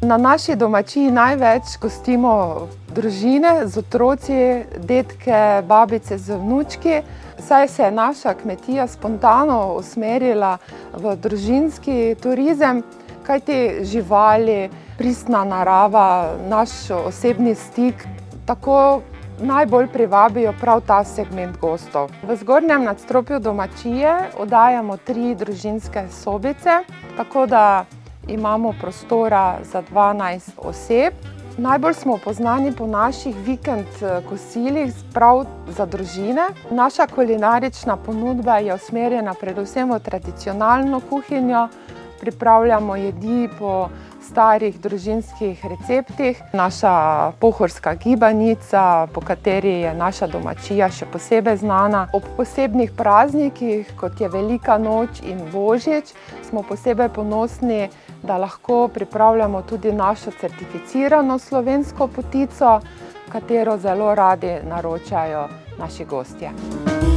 Na naši domačiji največ gostimo družine z otroci, dedke, babice z vnučki, saj se je naša kmetija spontano usmerila v družinski turizem, kajti živali, pristna narava, naš osebni stik tako najbolj privabijo prav ta segment gostov. V zgornjem nadstropju domačije oddajamo 3 družinske sobice, tako da imamo prostora za 12 oseb. Najbolj smo poznani po naših vikend kosilih prav za družine. Naša kulinarična ponudba je usmerjena predvsem v tradicionalno kuhinjo. Pripravljamo jedi po starih družinskih receptih. Naša pohorska gibanica, po kateri je naša domačija še posebej znana. Ob posebnih praznikih, kot je Velika noč in Božič, smo posebej ponosni, da lahko pripravljamo tudi našo certificirano slovensko potico, katero zelo radi naročajo naši gostje.